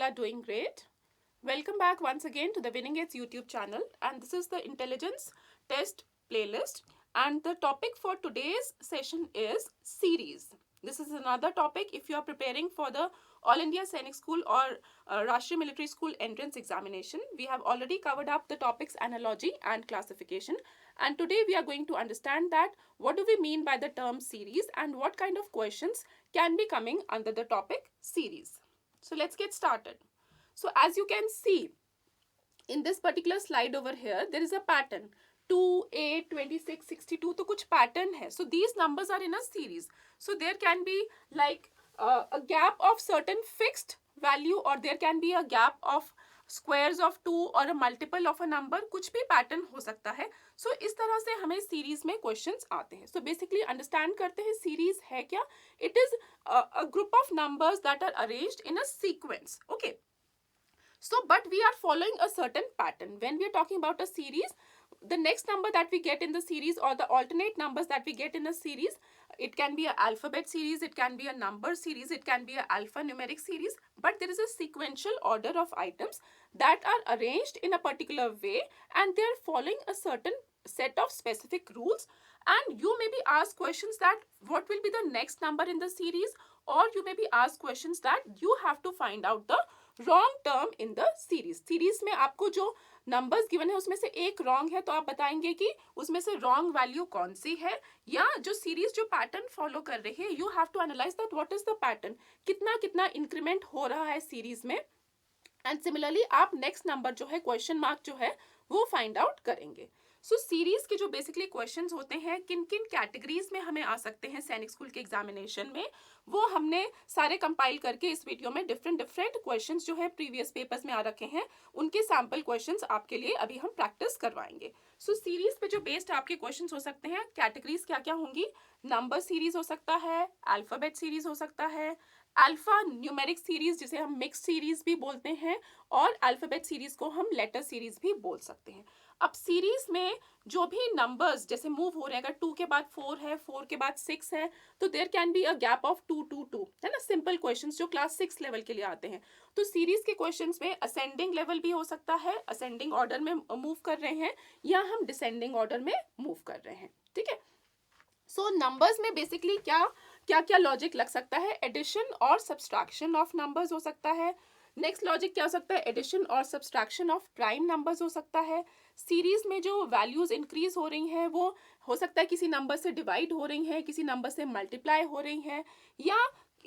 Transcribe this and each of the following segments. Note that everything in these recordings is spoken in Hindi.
all are doing great. Welcome back once again to the Winning Gates YouTube channel, and this is the intelligence test playlist, and the topic for today's session is series. This is another topic if you are preparing for the All India Sainik School or Rashtriya Military School entrance examination. We have already covered up the topics analogy and classification, and today we are going to understand that what do we mean by the term series and what kind of questions can be coming under the topic series. So let's get started. So as you can see in this particular slide over here, there is a pattern 2, 8, 26, 62. तो कुछ pattern है. So these numbers are in a series. So there can be like a gap of certain fixed value, or there can be a gap of squares of 2 or a multiple of a number. कुछ भी pattern हो सकता है. So इस तरह से हमें series में questions आते हैं. So basically understand करते हैं series है क्या. It is a group of numbers that are arranged in a sequence. Okay. So, but we are following a certain pattern. When we are talking about a series, the next number that we get in the series, or the alternate numbers that we get in a series, it can be an alphabet series, it can be a number series, it can be an alphanumeric series, but there is a sequential order of items that are arranged in a particular way, and they are following a certain set of specific rules. And you may be asked questions that what will be the next number in the series, or you may be asked questions that you have to find out the wrong term in the series में आपको जो नंबर्स गिवन है उसमें से एक रॉन्ग है, तो आप बताएंगे कि उसमें से रॉन्ग वैल्यू कौन सी है, या जो सीरीज जो पैटर्न फॉलो कर रही है, you have to analyse that what is the pattern, कितना कितना इंक्रीमेंट हो रहा है सीरीज में. एंड सिमिलरली आप नेक्स्ट नंबर जो है क्वेश्चन मार्क जो है वो फाइंड आउट करेंगे. सो सीरीज के जो बेसिकली क्वेश्चंस होते हैं किन किन कैटेगरीज में हमें आ सकते हैं सैनिक स्कूल के एग्जामिनेशन में, वो हमने सारे कंपाइल करके इस वीडियो में डिफरेंट क्वेश्चंस जो है प्रीवियस पेपर्स में आ रखे हैं, उनके सैंपल क्वेश्चंस आपके लिए अभी हम प्रैक्टिस करवाएंगे. सो सीरीज पे जो बेस्ड आपके क्वेश्चंस हो सकते हैं, कैटेगरीज क्या क्या होंगी, नंबर सीरीज हो सकता है, अल्फाबेट सीरीज हो सकता है, अल्फा न्यूमेरिक सीरीज जिसे हम मिक्स सीरीज भी बोलते हैं, और अल्फाबेट सीरीज को हम लेटर सीरीज भी बोल सकते हैं. अब सीरीज में जो भी नंबर्स जैसे मूव हो रहे हैं, अगर 2 के बाद 4 है, 4 के बाद 6 है, तो there can be a gap of 2 2 2, है ना. सिंपल क्वेश्चंस जो क्लास 6 लेवल के लिए आते हैं, तो सीरीज के क्वेश्चंस में असेंडिंग लेवल भी हो सकता है, असेंडिंग ऑर्डर में मूव कर रहे हैं, या हम डिसेंडिंग ऑर्डर में मूव कर रहे हैं. ठीक है. सो नंबर्स में बेसिकली क्या क्या लॉजिक लग सकता है, एडिशन और सब्सट्रैक्शन ऑफ नंबर्स हो सकता है. नेक्स्ट लॉजिक क्या हो सकता है, एडिशन और सब्सट्रैक्शन ऑफ प्राइम नंबर्स हो सकता है. सीरीज में जो वैल्यूज इंक्रीज हो रही हैं वो हो सकता है किसी नंबर से डिवाइड हो रही हैं, किसी नंबर से मल्टीप्लाई हो रही हैं, या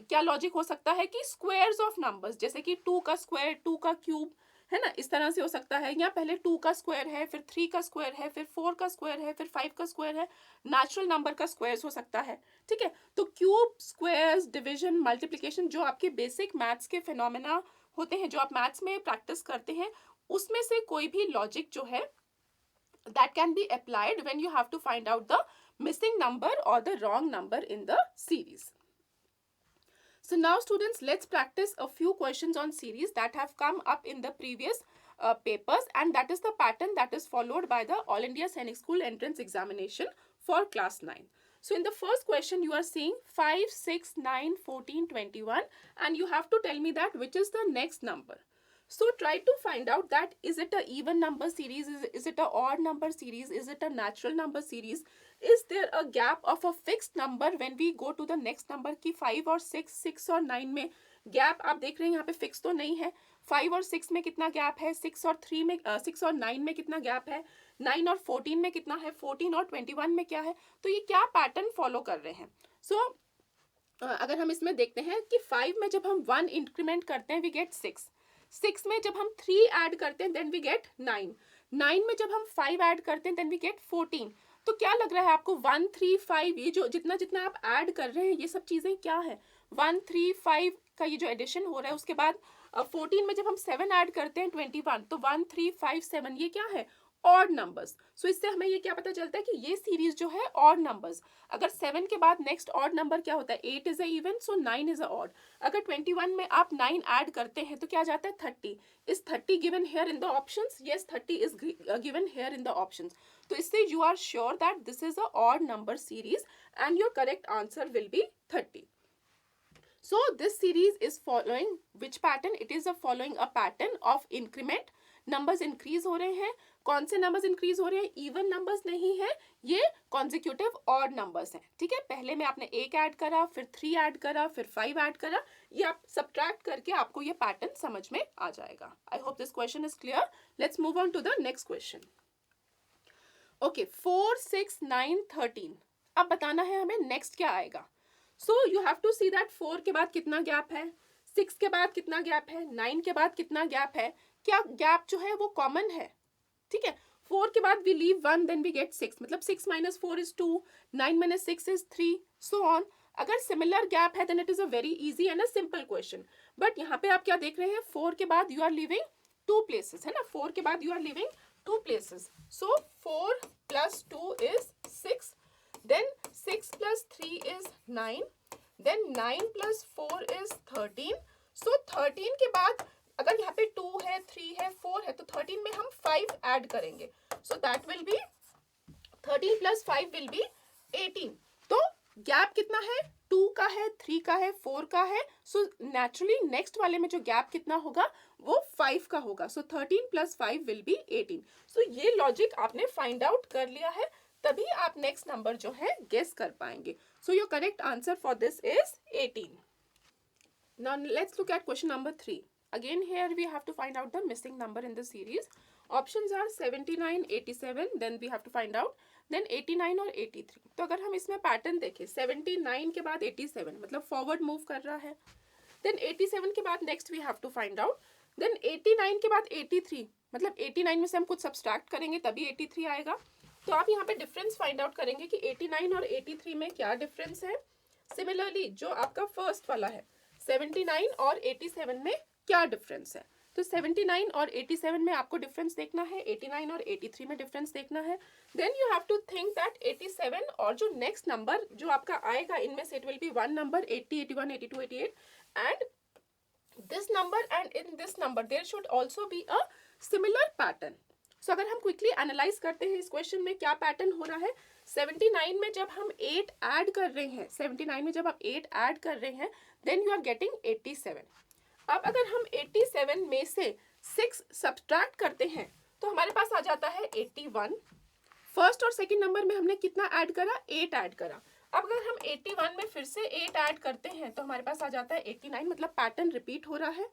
क्या लॉजिक हो सकता है कि स्क्वायर्स ऑफ नंबर्स जैसे कि 2 का स्क्वायर, 2 का क्यूब, है ना, इस तरह से हो सकता है. या पहले 2 का स्क्वायर है, फिर 3 का स्क्वायर है, फिर 4 का स्क्वायर है, फिर 5 का स्क्वायर है, नेचुरल नंबर का स्क्वायर्स हो सकता है. ठीक है. तो क्यूब, स्क्वायर्स, डिवीजन, मल्टीप्लिकेशन जो आपके बेसिक मैथ्स के फिनोमेना होते हैं, जो आप मैथ्स में प्रैक्टिस करते हैं, उसमें से कोई भी लॉजिक जो है that can be applied when you have to find out the missing number or the wrong number in the series. So now students, let's practice a few questions on series that have come up in the previous papers, and that is the pattern that is followed by the All India Sainik School entrance examination for class 9. So in the first question you are seeing 5, 6, 9, 14, 21, and you have to tell me that which is the next number. So try to find out that is it a even number series, is it a odd number series, is it a natural number series, is there a gap of a fixed number when we go to the next number कि 5 और 6, 6 और 9 में गैप आप देख रहे हैं यहाँ पे फिक्स तो नहीं है. 5 और 6 में कितना गैप है, 6 और 3 में 6 और 9 में कितना गैप है, 9 और 14 में कितना है, 14 और 21 में क्या है, तो ये क्या पैटर्न फॉलो कर रहे हैं. सो अगर हम इसमें देखते हैं कि 5 में जब हम 1 इंक्रीमेंट करते हैं वी गेट 6, 6 में जब हम 3 ऐड करते हैं देन वी गेट 9, 9 में जब हम 5 ऐड करते हैं देन वी गेट 14. तो क्या लग रहा है आपको 1 3 5 ये जो जितना जितना आप ऐड कर रहे हैं ये सब चीज़ें क्या है, 1 3 5 का ये जो एडिशन हो रहा है, उसके बाद 14 में जब हम 7 ऐड करते हैं 21, तो 1 3 5 7 ये क्या है, ऑड नंबर्स. सो इससे हमें ये क्या पता चलता है कि ये सीरीज जो है ऑड नंबर्स. अगर 7 के बाद नेक्स्ट ऑड नंबर क्या होता है, 8 is a even, so 9 is a odd. अगर 21 में आप 9 ऐड करते हैं तो क्या जाता है 30. Is 30 given here in the options, yes 30 is given here in the options. तो इससे you are sure that this is a odd number series and your correct answer will be 30. So this series is following which pattern? It is following a pattern of increment. Numbers increase हो रहे हैं. कौन से नंबर्स इंक्रीज हो रहे हैं? इवन नंबर्स नहीं है, ये कॉन्जिक्यूटिव ऑड नंबर्स हैं. ठीक है, पहले में आपने 1 ऐड करा, फिर 3 ऐड करा, फिर 5 ऐड करा. ये आप सब्ट्रैक्ट करके आपको ये पैटर्न समझ में आ जाएगा. I hope this question is clear. Let's move on to the next question. Okay, 4, 6, 9, 13. अब बताना है हमें नेक्स्ट क्या आएगा. So you have to see that 4 के बाद कितना गैप है, 6 के बाद कितना गैप है, 9 के बाद कितना गैप है. क्या गैप जो है वो कॉमन है. ठीक है, 4 के बाद we leave 1 then we get 6, मतलब 6 minus 4 is 2, 9 minus 6 is 3, so on. अगर सिमिलर गैप है then it is a very easy and a simple question. But यहाँ पे आप क्या देख रहे हैं, 4 के बाद यू आर लिविंग 2 places, है ना. 4 के बाद you are living 2 places. So 4 plus 2 is 6, then 6 plus 3 is 9, then 9 plus 4 is 13. So 13 के बाद अगर यहाँ पे 2 है, 3 है, 4 है, तो 13 में हम 5 ऐड करेंगे. So that will be 13 plus 5 will be 18. तो गैप कितना है, 2 का है, 3 का है, 4 का है. सो नेचुरली नेक्स्ट वाले में जो गैप कितना होगा वो 5 का होगा. सो 13 plus 5 will be 18. सो ये लॉजिक आपने फाइंड आउट कर लिया है, तभी आप नेक्स्ट नंबर जो है गेस कर पाएंगे. So your correct answer for this is 18. Now let's look at question number 3. Again here we have to find out the missing number in the series. Options are 79, 87, then we have to find out, then 89 और 83. तो अगर हम इसमें पैटर्न देखें, 79 के बाद 87 मतलब फॉरवर्ड मूव कर रहा है. then 87 के बाद next we have to find out, then 89 के बाद 83 मतलब 89 में से हम कुछ सब्सट्रैक्ट करेंगे तभी 83 आएगा. तो आप यहाँ पे डिफरेंस फाइंड आउट करेंगे कि 89 और 83 में क्या डिफरेंस है. सिमिलरली जो आपका फर्स्ट वाला है 79 और 87 में क्या डिफरेंस है. तो 79 और 87 में आपको डिफरेंस देखना है, 89 और 83 में डिफरेंस देखना है. Then you have to think that 87 और जो नेक्स्ट नंबर जो आपका आएगा इनमें से it will be one number 80, 81, 82, 88 and this number, and in this number there should also be a similar pattern. So अगर हम क्विकली एनालाइज करते हैं इस क्वेश्चन में क्या पैटर्न हो रहा है. 79 में जब हम 8 ऐड कर रहे हैं, 79 में जब आप 8 ऐड कर रहे हैं देन यू आर गेटिंग 87. अब अगर हम 87 में से 6 सब्ट्रैक्ट करते हैं तो हमारे पास आ जाता है 81. फर्स्ट और सेकंड नंबर में हमने कितना ऐड करा, 8 ऐड करा. अब अगर हम 81 में फिर से 8 ऐड करते हैं तो हमारे पास आ जाता है 89, मतलब पैटर्न रिपीट हो रहा है.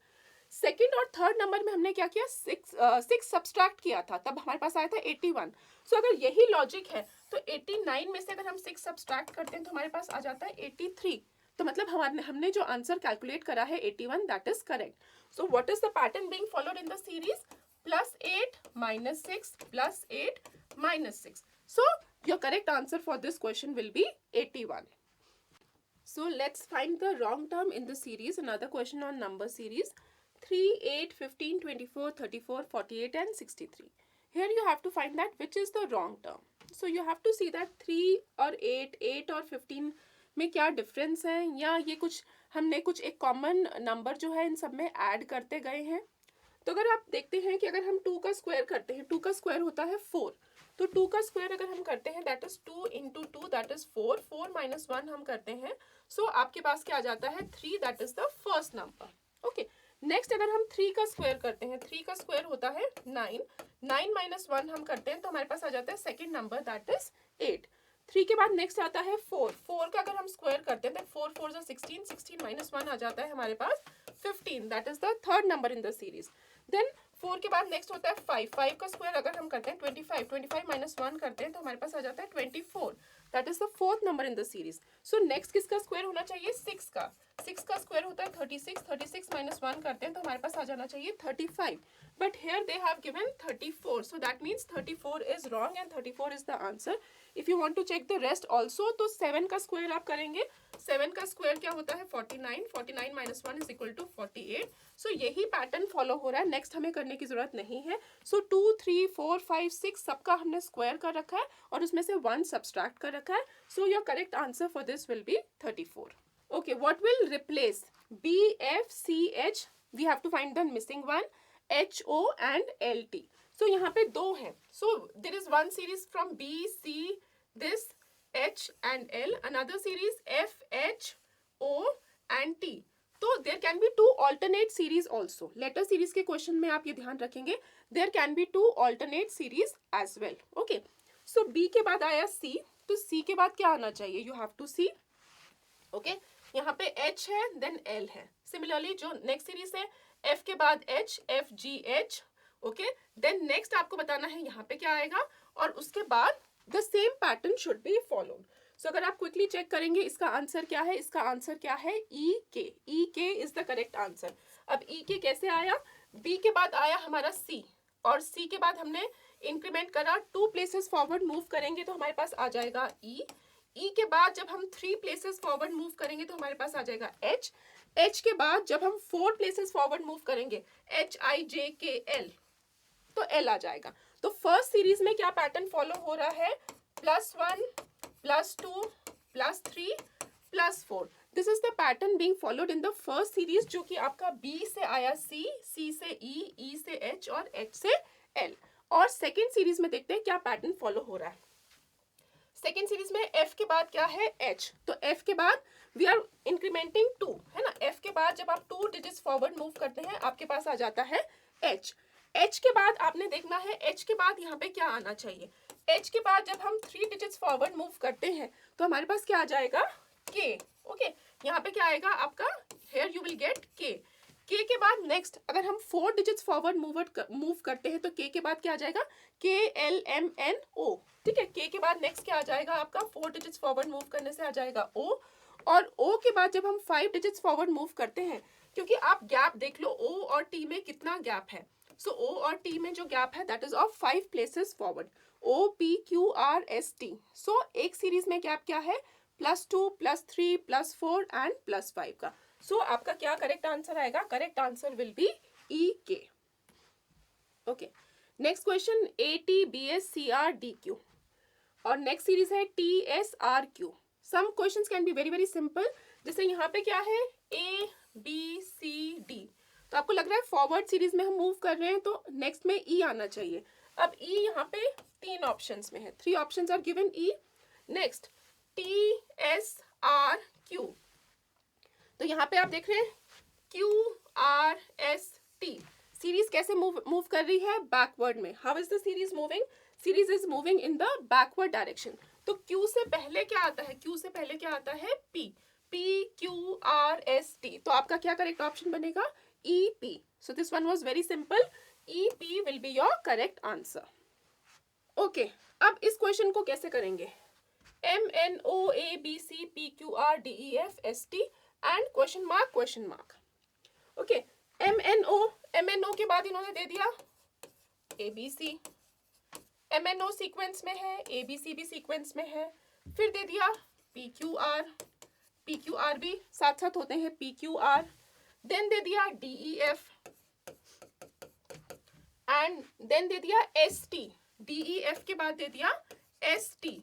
सेकंड और थर्ड नंबर में हमने क्या किया, 6 सब्सट्रैक्ट किया था, तब हमारे पास आया था 81. सो अगर यही लॉजिक है तो 89 में से अगर हम 6 सब्सट्रैक्ट करते हैं तो हमारे पास आ जाता है 83. तो मतलब हमने जो आंसर कैलकुलेट करा है 81, that is correct. So what is the pattern being followed in the series, +8 -6 +8 -6. So your correct answer for this question will be 81. So let's find the wrong term in the series. Another question on number series. 3, 8, 15, 24, 34, 48 and 63. Here you have to find that which is the wrong term. So you have to see that 3 और 8 और 15 में क्या डिफरेंस है, या ये कुछ हमने कुछ एक कॉमन नंबर जो है इन सब में ऐड करते गए हैं. तो अगर आप देखते हैं कि अगर हम 2 का स्क्वायर करते हैं, 2 का स्क्वायर होता है 4, तो 2 का स्क्वायर अगर हम करते हैं that is 2 into 2 that is 4, 4 - 1 हम करते हैं. सो आपके पास क्या आ जाता है 3, that is the first number. Okay, next अगर हम 3 का स्क्वायर करते हैं, 3 का स्क्वायर होता है 9, 9 - 1 हम करते हैं तो हमारे पास आ जाता है सेकेंड नंबर दैट इज 8. 3 के बाद नेक्स्ट आता है 4, 4 का अगर हम स्क्वायर करते हैं तो 4 4 जा 16, 16 - 1 आ जाता है हमारे पास 15, that is the third number in the series. Then 4 के बाद नेक्स्ट होता है 5, 5 का स्क्वायर अगर हम करते हैं 25, 25 - 1 करते हैं तो हमारे पास आ जाता है 24, that is the fourth number in the series. So next किसका स्क्वायर होना चाहिए, 6 का. 6 का स्क्वायर होता है 36, 36 - 1 करते हैं तो हमारे पास आ जाना चाहिए 35. But here they have given 34, so that means 34 is wrong and 34 is the answer. If you want to check the rest also तो 7 का स्क्वायर आप करेंगे, 7 का स्क्वायर क्या होता है 49, 49 - 1 इज इक्वल टू 48. सो यही पैटर्न फॉलो हो रहा है, नेक्स्ट हमें करने की जरूरत नहीं है. सो 2, 3, 4, 5, 6 सबका हमने स्क्वायर कर रखा है और उसमें से 1 सब्सट्रैक्ट कर रखा है. So your correct answer for this will be 34. Okay, what will replace B, F, C, H? We have to find the missing one, H, O and L, T. So यहाँ पे दो हैं. So there is one series from B, C, this H and L. Another series F, H, O and T, तो there can be two alternate series also. Letter series के क्वेश्चन में आप ये ध्यान रखेंगे, there can be two alternate series as well. Okay, so B के बाद आया सी, तो सी के बाद क्या आना चाहिए, you have to see. Okay, यहाँ पे एच है देन एल है. सिमिलरली जो नेक्स्ट सीरीज है, एफ के बाद H, F G H. Okay, then next आपको बताना है यहाँ पे क्या आएगा, और उसके बाद the same pattern should be followed. So अगर आप क्विकली चेक करेंगे इसका आंसर क्या है, इसका आंसर क्या है, ई के. ई के इज द करेक्ट आंसर. अब ई के कैसे आया, बी के बाद आया हमारा सी, और सी के बाद हमने इंक्रीमेंट करा, 2 प्लेसेस फॉरवर्ड मूव करेंगे तो हमारे पास आ जाएगा ई. ई के बाद जब हम 3 प्लेसेस फॉरवर्ड मूव करेंगे तो हमारे पास आ जाएगा एच. एच के बाद जब हम 4 प्लेसेस फॉरवर्ड मूव करेंगे, एच आई जे के एल, तो एल आ जाएगा. तो फर्स्ट सीरीज में क्या पैटर्न फॉलो हो रहा है, +1 +2 +3 +4. This is the pattern being followed in the first series, जो कि आपका बी से आया सी, सी से ई, ई से एच और एच से एल. और सेकेंड सीरीज में देखते हैं क्या पैटर्न फॉलो हो रहा है. सेकेंड सीरीज में एफ के बाद क्या है, एच. तो एफ के बाद वी आर इंक्रीमेंटिंग 2, है ना. एफ के बाद जब आप 2 डिजिट्स फॉरवर्ड मूव करते हैं आपके पास आ जाता है एच. एच के बाद आपने देखना है, एच के बाद यहाँ पे क्या आना चाहिए. एच के बाद जब हम 3 डिजिट्स फॉरवर्ड मूव करते हैं तो हमारे पास क्या आ जाएगा, के. ओके, यहाँ पे क्या आएगा आपका, हेयर यू विल गेट के. के के बाद नेक्स्ट अगर हम 4 डिजिट्स फॉरवर्ड मूव करते हैं तो के के बाद क्या आ जाएगा, के एल एम एन ओ. ठीक है, के के बाद नेक्स्ट क्या आ जाएगा आपका, 4 डिजिट्स फॉरवर्ड मूव करने से आ जाएगा ओ. और ओ के बाद जब हम 5 डिजिट्स फॉरवर्ड मूव करते हैं, क्योंकि आप गैप देख लो ओ और टी में कितना गैप है. सो ओ और टी में जो गैप है that is of 5 places forward, O P Q R S T. So एक सीरीज में गैप क्या है, +2 +3 +4 एंड +5 का. सो आपका क्या करेक्ट आंसर आएगा, correct answer will be E K. Okay, next question, A T B S C R D Q, और नेक्स्ट सीरीज है T S R Q. Some questions can be very very simple. जैसे यहाँ पे क्या है, ए बी सी डी, तो आपको लग रहा है फॉरवर्ड सीरीज में हम मूव कर रहे हैं तो नेक्स्ट में ई आना चाहिए. अब ई यहाँ पे 3 ऑप्शंस में है, 3 options are given E. Next T S R Q, तो यहाँ पे आप देख रहे हैं Q R S T. Series कैसे मूव कर रही है, बैकवर्ड में. How is the series moving, series is moving in the backward direction. तो क्यू से पहले क्या आता है, क्यू से पहले क्या आता है, P. P Q R S T, तो आपका क्या करेक्ट ऑप्शन बनेगा, E P. So this one was very simple, E P will be your correct answer. Okay, अब इस क्वेश्चन को कैसे करेंगे, M N O A B C P Q R D E F S T and question mark question mark. Okay, M N O के बाद इन्होंने दे दिया A B C, M N O sequence में है, ए बी सी भी सीक्वेंस में है. फिर दे दिया पी क्यू आर भी साथ साथ होते हैं, पी क्यू आर. देन दे दिया D E F and then दे दिया S T. D E F के बाद दे दिया एस टी,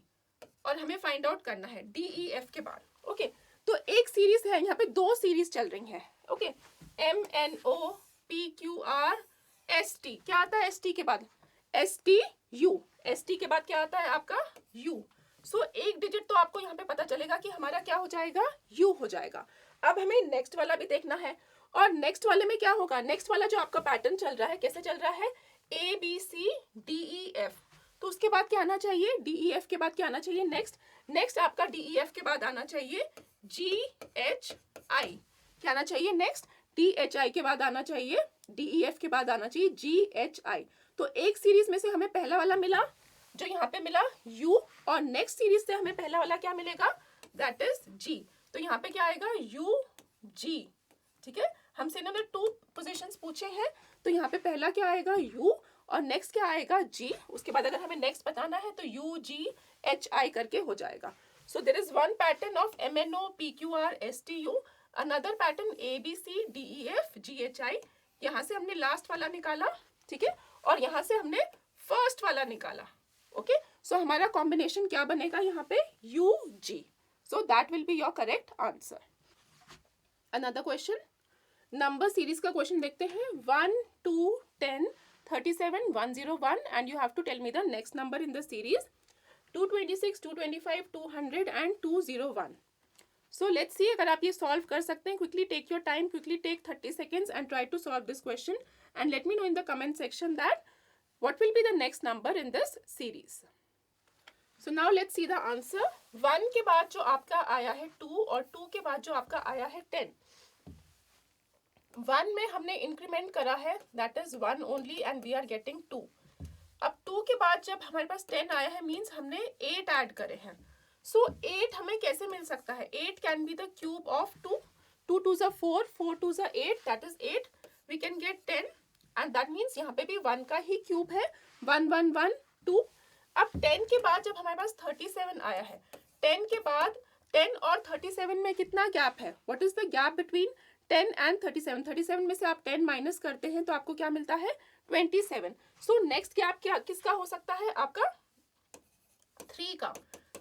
और हमें फाइंड आउट करना है डी ई एफ के बाद. ओके, तो एक सीरीज है, यहाँ पे 2 सीरीज चल रही हैं. Okay, M N O P Q R S T, क्या आता है एस टी के बाद, S T U. S T के बाद क्या आता है आपका, यू. सो एक डिजिट तो आपको यहाँ पे पता चलेगा कि हमारा क्या हो जाएगा, यू हो जाएगा. अब हमें नेक्स्ट वाला भी देखना है, और नेक्स्ट वाले में क्या होगा, नेक्स्ट वाला जो आपका पैटर्न चल रहा है कैसे चल रहा है, A B C D E F. तो उसके बाद क्या आना चाहिए, डी ई एफ के बाद क्या आना चाहिए, नेक्स्ट आपका डी ई एफ के बाद आना चाहिए जी एच आई. क्या आना चाहिए नेक्स्ट, डी एच आई के बाद आना चाहिए, डी ई एफ के बाद आना चाहिए जी एच आई. तो एक सीरीज में से हमें पहला वाला मिला जो यहाँ पे मिला यू, और नेक्स्ट सीरीज से हमें पहला वाला क्या मिलेगा, दैट इज जी. तो यहाँ पे क्या आएगा, यू जी. ठीक है, हमसे इन्होंने 2 पोजीशंस पूछे हैं, तो यहाँ पे पहला क्या आएगा, यू, और नेक्स्ट क्या आएगा, जी. उसके बाद अगर हमें नेक्स्ट बताना है तो यू जी एच आई करके हो जाएगा. So there is one pattern of M N O P Q R S T U, another pattern A B C D E F G H I. यहाँ से हमने लास्ट वाला निकाला, ठीक है, और यहाँ से हमने फर्स्ट वाला निकाला. ओके, सो हमारा कॉम्बिनेशन क्या बनेगा यहाँ पे, U G. So that will be your correct answer. Another question, number series का क्वेश्चन देखते हैं. 1 2 10 37 101 and you have to tell me the next number in the series. 226 225 200 and 201. So let's see अगर आप ये सॉल्व कर सकते हैं. Quickly take your time, quickly take 30 seconds and try to solve this question and let me know in the comment section that what will be the next number in this series. So now let's see the answer. 1 के बाद जो आपका आया है 2 और 2 के बाद जो आपका आया है 10. 1 में हमने इंक्रीमेंट करा है, that is 1 only and we are getting 2. अब 2 के बाद जब हमारे पास 10 आया है मींस हमने 8 ऐड करे हैं. सो 8 हमें कैसे मिल सकता है? 8 can be the cube of 2. 2 2 जा 4, 4 2 जा 8, that is 8. We can get 10 and that means यहाँ पे भी 1 का ही क्यूब है. 1 1 1 2. अब 10 के बाद जब हमारे पास 37 आया है, 10 के बाद 10 और 37 में कितना गैप है? What is the gap between 10 and 37? 37 में से आप 10 माइनस करते हैं तो आपको क्या मिलता है? 27. सो नेक्स्ट गैप क्या किसका हो सकता है? आपका 3 का.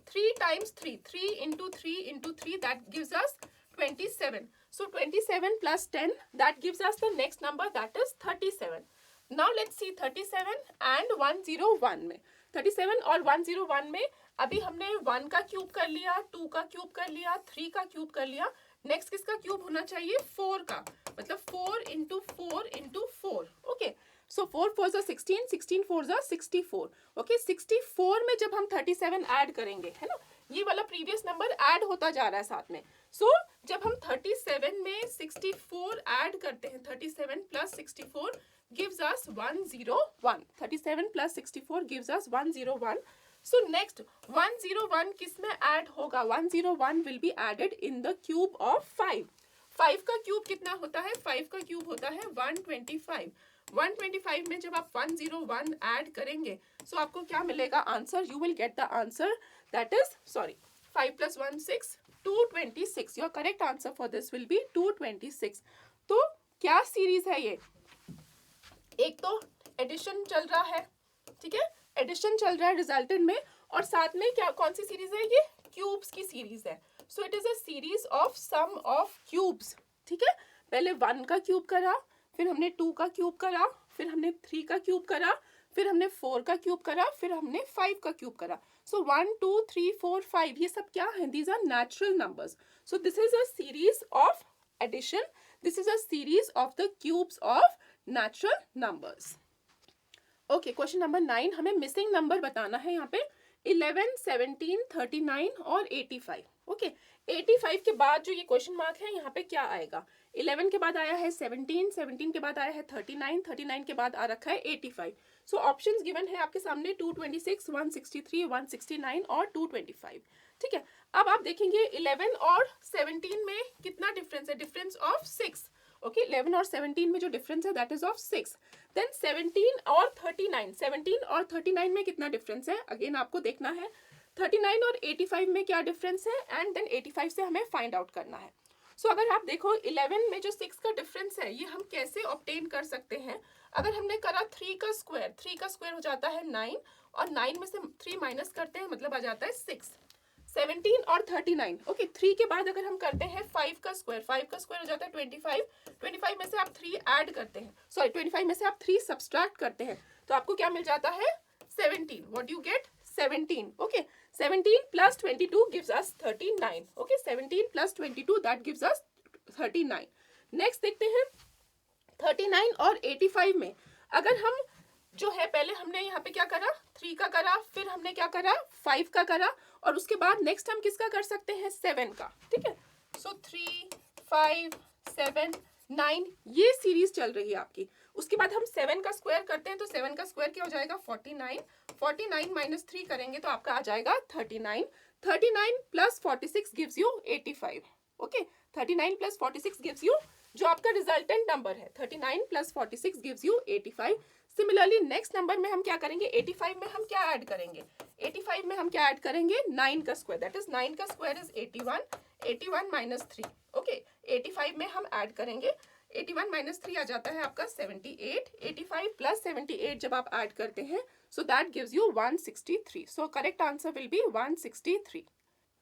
3 times 3, 3 into 3 into 3, that gives us 27. So 27 plus 10, that gives us the next number, that is 37. Now let's see 37 and 101 में. 37 और 101 में अभी हमने 1 का क्यूब कर लिया, 2 का क्यूब कर लिया, 3 का क्यूब कर लिया. नेक्स्ट किसका क्यूब होना चाहिए? 4 का. मतलब 4 into 4 into 4. ओके. सो 4 4 जा 16, 16 4 जा 64. ओके. 64 में जब हम 37 ऐड करेंगे, है ना, ये वाला प्रीवियस नंबर ऐड होता जा रहा है साथ में. सो जब हम 37 में 64 ऐड करते हैं, 37 plus 64 gives us 101. 37 plus 64 gives us 101. So next 101 किस में ऐड होगा? 101 will be added in the cube of 5. 5 का क्यूब कितना होता है? 5 का क्यूब होता है 125. 125 में जब आप 101 ऐड करेंगे so आपको क्या मिलेगा answer? You will get the answer, that is 5 plus 1 6, 226. Your correct answer for this will be 226. तो क्या सीरीज है ये? एक तो एडिशन चल रहा है, ठीक है, एडिशन चल रहा है रिजल्टेंट में, और साथ में क्या कौन सी सीरीज है? ये क्यूब्स की सीरीज है. So it is a series of sum of cubes. ठीक है, पहले 1 का क्यूब करा, फिर हमने 2 का क्यूब करा, फिर हमने 3 का क्यूब करा, फिर हमने 4 का क्यूब करा, फिर हमने 5 का क्यूब करा. सो 1 2 3 4 5 ये सब क्या है? These are natural numbers. So this is a series of addition. This is a series of the cubes of natural numbers. Okay, question number 9. हमें मिसिंग नंबर बताना है यहाँ पे. 11 17 39 और 85. ओके, 85 के बाद जो ये क्वेश्चन मार्क है यहाँ पे क्या आएगा? 11 के बाद आया है 17, 17 के बाद आया है 39, 39 के बाद आ रखा है 85. सो ऑप्शंस गिवन है आपके सामने 226, 163, 169 और 225. ठीक है, अब आप देखेंगे 11 और 17 में कितना डिफरेंस है? Difference of 6. ओके, 11 और 17 में जो डिफरेंस है दैट इज ऑफ 6. देन 17 और 39, 17 और 39 में कितना डिफरेंस है? अगेन आपको देखना है. 39 और 85 में क्या डिफरेंस है, एंड देन 85 से हमें फाइंड आउट करना है. सो अगर आप देखो 11 में जो 6 का डिफरेंस है ये हम कैसे ऑब्टेन कर सकते हैं? अगर हमने करा 3 का स्क्वायर, 3 का स्क्वायर हो जाता है 9, और 9 में से 3 माइनस करते हैं मतलब आ जाता है 6. 17 और 39. ओके, 3 के बाद अगर हम करते हैं 5 का स्क्वायर, 5 का स्क्वायर हो जाता है 25. 25 में से आप 3 ऐड करते हैं, 25 में से आप 3 सब्सट्रैक्ट करते हैं तो आपको क्या मिल जाता है? 17. What you get? 17. Okay, 17 plus 22 gives us 39. Okay, 17 plus 22 that gives us 39. Next देखते हैं 39 और 85 में. अगर हम जो है पहले हमने यहाँ पे क्या करा? 3 का करा, फिर हमने क्या करा? 5 का करा, और उसके बाद नेक्स्ट हम किसका कर सकते हैं? 7 का. ठीक है, सो 3 5 7 9 ये सीरीज चल रही है आपकी. उसके बाद हम 7 का स्क्वायर करते हैं तो 7 का स्क्वायर क्या हो जाएगा? 49. 49 माइनस 3 करेंगे तो आपका आ जाएगा 39. 39 plus 46 gives you 85. Okay, 39 plus 46 gives you जो आपका रिजल्टेंट नंबर है. 39 plus 46 gives you 85. Similarly next number में हम क्या करेंगे? 85 में हम क्या ऐड करेंगे? 85 में हम क्या ऐड करेंगे? 9 का स्क्वायर, दैट इज 9 का स्क्वायर इज 81. 81 माइनस 3. ओके, 85 में हम ऐड करेंगे. 81 माइनस 3 आ जाता है आपका 78. 85 प्लस 78 जब आप ऐड करते हैं so that gives you 163. So correct answer will be 163.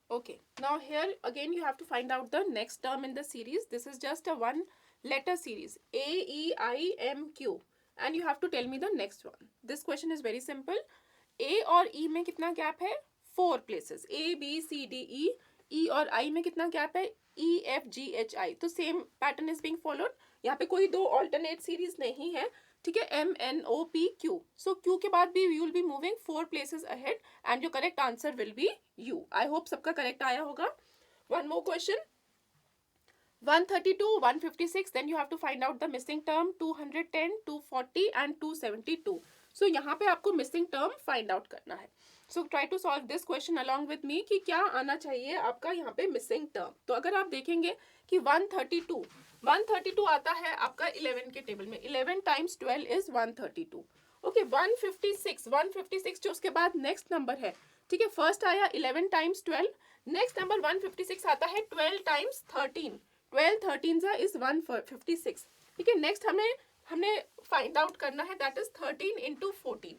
Okay, now here again you have to find out the next term in the series. This is just a one letter series, A E I M Q, and you have to tell me the next one. This question is very simple. A और E में कितना गैप है? 4 places. A B C D E E और I में कितना गैप है? E F G H I, तो same pattern is being followed. यहाँ पे कोई दो ऑल्टरनेट सीरीज नहीं है, ठीक है. M N O P Q, सो Q के बाद भी you will be moving 4 places ahead and your correct answer will B U. I hope सबका करेक्ट आया होगा. One more question. 132, 156, then you have to find out the missing term. 210, 240 and 272. So यहाँ पे आपको missing term find out करना है. So try to solve this question along with me कि क्या आना चाहिए आपका यहाँ पे missing term. तो अगर आप देखेंगे कि 132 आता है आपका 11 के टेबल में. 11 times 12 is 132. ओके, 156 जो उसके बाद नेक्स्ट नंबर है, ठीक है. फर्स्ट आया 11 times 12, नेक्स्ट नंबर 156 आता है 12 times 13. 12 13 is 156, ठीक है. नेक्स्ट हमने फाइंड आउट करना है, दैट इज 13 into 14.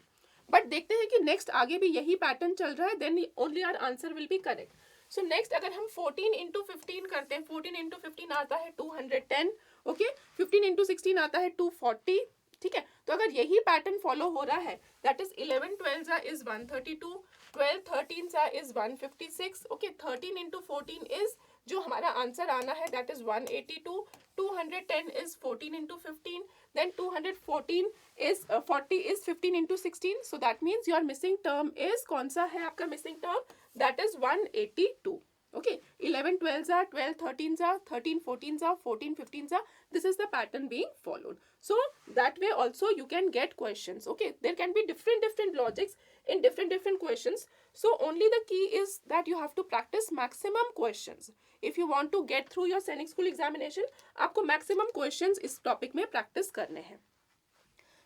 बट देखते हैं कि नेक्स्ट आगे भी यही पैटर्न चल रहा है, then only our answer will be correct. So next अगर हम 14 into 15 करते हैं, 14 into 15 आता है 210. ओके, 15 into 16 आता है 240, ठीक है. तो अगर यही पैटर्न फॉलो हो रहा है, that is 11 12 is 132, 12 13 is 156. Okay, 13 into 14 is जो हमारा आंसर आना है, that is 182. 210 is 14 into 15, then 214 is 40 is 15 into 16. So that means your missing term is, कौन सा है आपका missing term? That is 182. Okay, 11 12 12 13 13 14 14 15. This is the pattern being followed. So that way also you can get questions. Okay, there can be different logics in different questions. So only the key is that you have to practice maximum questions. If you want to get through your सैनिक स्कूल एग्जामिनेशन, आपको मैक्सिमम क्वेश्चंस इस टॉपिक में प्रैक्टिस करने हैं.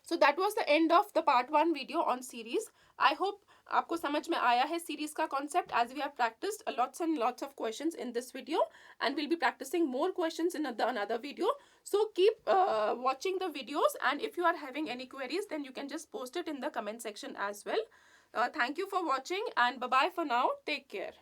So that was the end of the part 1 video on series. I hope आपको समझ में आया है series का concept, as we have practiced lots and lots of questions in this video and we'll be practicing more questions in another video. So keep watching the videos, and if you are having any queries, then you can just post it in the comment section as well. Thank you for watching and bye bye for now. Take care.